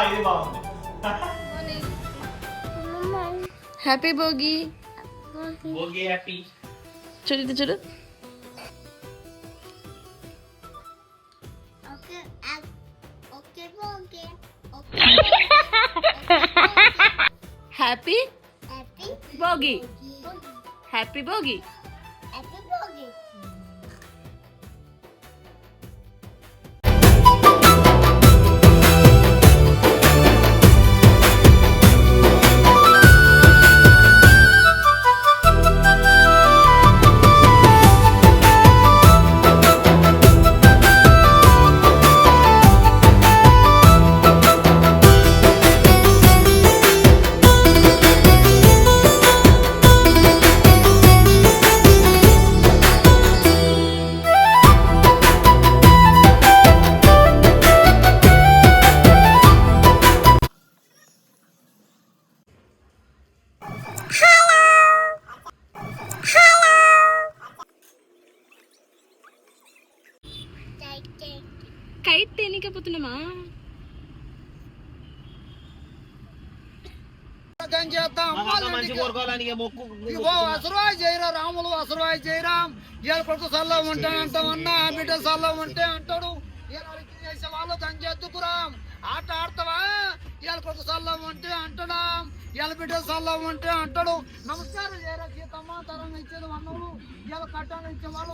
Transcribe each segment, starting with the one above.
ఇది బాగుంది. Happy Bhogi. Bhogi happy. చూడు ఇది చూడు. Happy Bhogi. Happy Bhogi. Kite తేనికపోతున్నామా? అసరువాయి చేయరా రాములు, అసరువాయి చేయరాం. ఇవాళ కొడుకు సల్లా ఉంటే అంటామన్నా, బిడ్డ సల్లా ఉంటే అంటాడు. చేసే వాళ్ళు దాన్ని చేద్దుకురాం. ఆట ఆడతావా? ఇవాళ కొడుకు సల్లా ఉంటే అంటున్నాం, ఇవాళ బిడ్డ సల్లా ఉంటే అంటాడు. నమస్కారం చేయరా సీతమ్మ, తరం ఇచ్చేది వన్నోళ్ళు, ఇవాళ కట్టాలు ఇచ్చే వాళ్ళు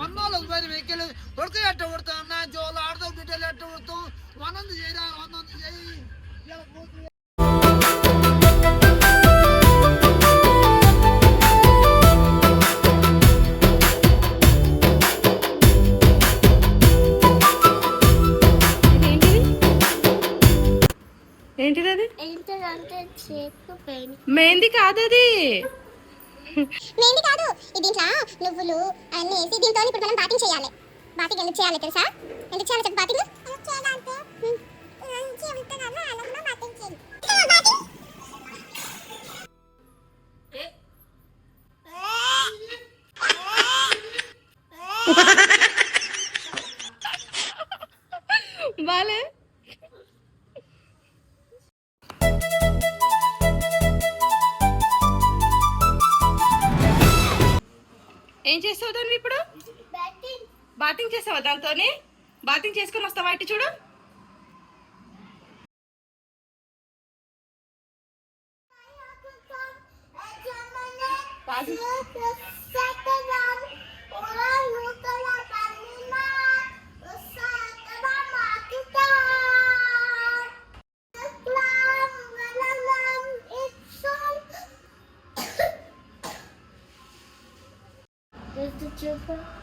వన్నోళ్ళకు పైన వెక్కిలేదు. కొడుకు ఎట్ట కొడతా అన్న, జోలు ఆడతావు, బిడ్డలు ఎట్ట కొడతాం. వనంది చేయరా, వనంది చేయి. ఏంటిది అది? మెహందీ కాదు అది. మెహందీ కాదు. దీంట్లో నువ్వులు అన్నీ వేసి దీంతో ఇప్పుడు మనం బాతింగ్ చేయాలి. బాతింగ్ ఎందుకు చేయాలి తెలుసా? ఎందుకు చేయాలి చెప్పు బాతింగ్? బాలే. ఏం చేస్తావు దాన్ని ఇప్పుడు? బాతింగ్ చేస్తావా దాంతోనే? బాతింగ్ చేసుకొని వస్తావా? ఇటు చూడు.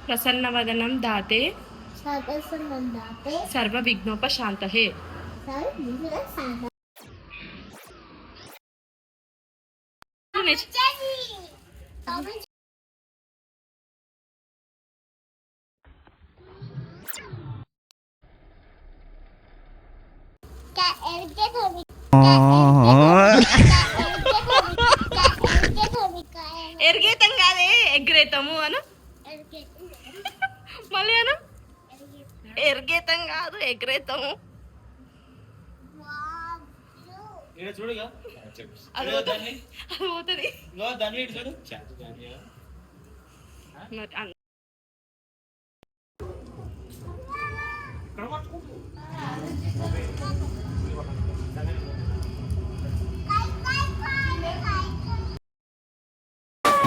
ప్రసన్నవదనం దాతే సర్వ విఘ్నోపశాంతహే. ఎరిగేతం కాదే, ఎగ్రేతము అను. మళ్ళీ అను. ఎరిగేతం కాదు, ఎగ్రేతము. అది పోతుంది.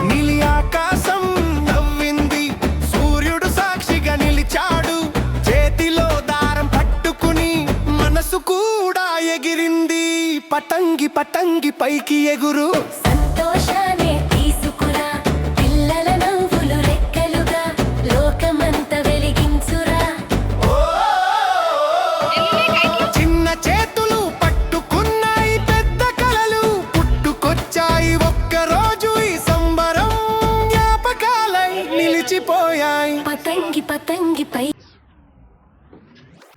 నీలి ఆకాశం నవ్వింది, సూర్యుడు సాక్షిగా నిలిచాడు. చేతిలో దారం పట్టుకుని మనసు కూడా ఎగిరింది. పటంగి పటంగి పైకి ఎగురు, సంతోషాన్ని తీసుకురా. పిల్లల నవ్వులు రెక్కలుగా లోకమంత వెలిగించురా. చిన్న చేతులు పట్టుకున్నాయి పెద్ద కలలు పుట్టుకొచ్చాయి. ఒక్కరోజు ఈ సంబరం జ్ఞాపకాలై నిలిచిపోయాయి. పతంగి పతంగి పై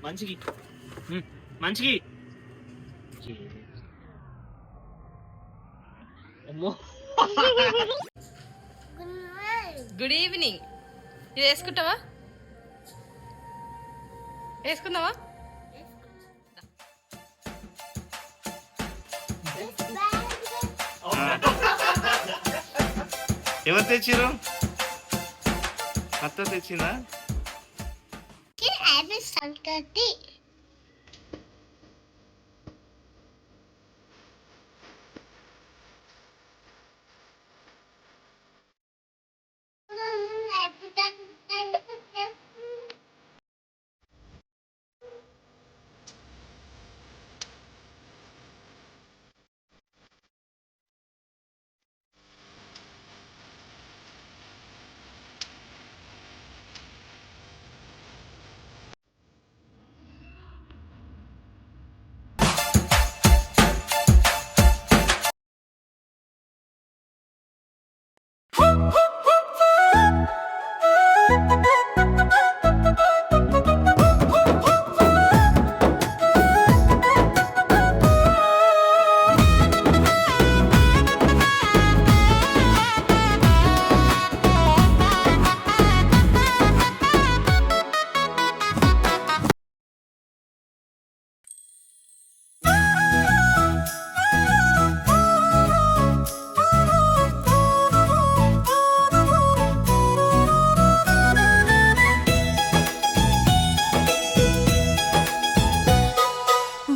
మంచికి మంచికి. Good evening. ఇది వేసుకుంటావా? వేసుకుందావా? ఎవరు తెచ్చిరు? అత్త తెచ్చిందా?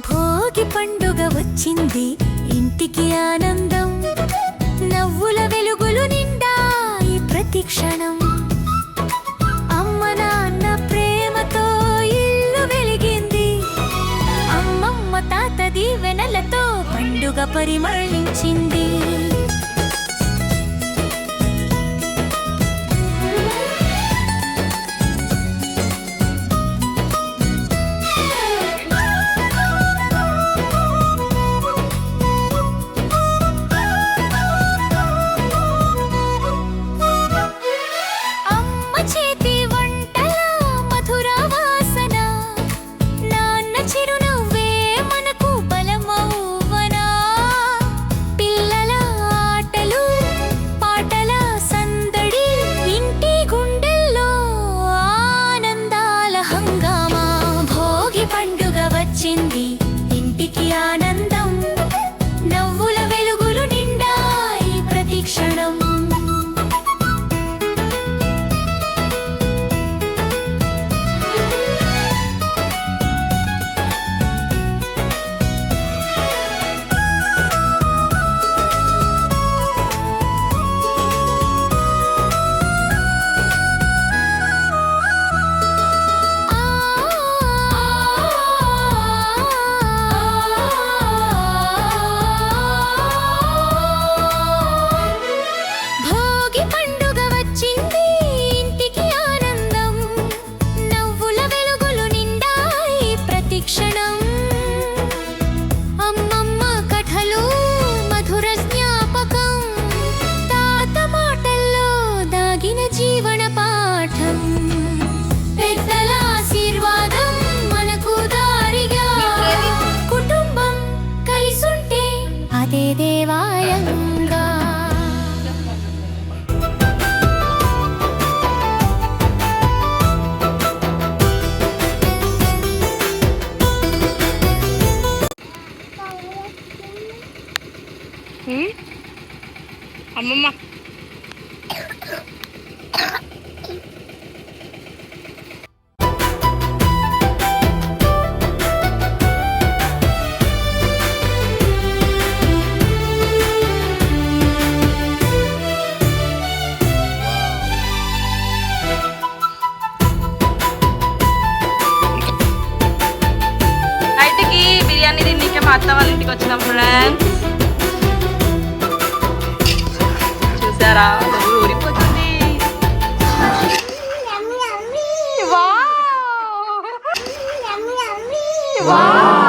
భోగి పండుగ వచ్చింది, ఇంటికి ఆనందం, నవ్వుల వెలుగులు నిండా ఈ ప్రతి క్షణం. అమ్మ నాన్న ప్రేమతో ఇల్లు వెలిగింది, అమ్మమ్మ తాత దీవెనలతో పండుగ పరిమళించింది. ఇంటికి ఆనందం, నవ్వుల వెలుగులు నిండా ఈ ప్రతి క్షణం. జీవన పాఠం, పెద్దల ఆశీర్వాదం మనకు దారిగా, కుటుంబం కలిసుంటే అదే దేవాయంగా. అమ్మమ్మ నైట్కి బిర్యానీ తిన్నీకే మా అత్త వాళ్ళ ఇంటికి వచ్చినాం ఫ్రెండ్స్. చూసారా ఊరిపోతుంది. వావ్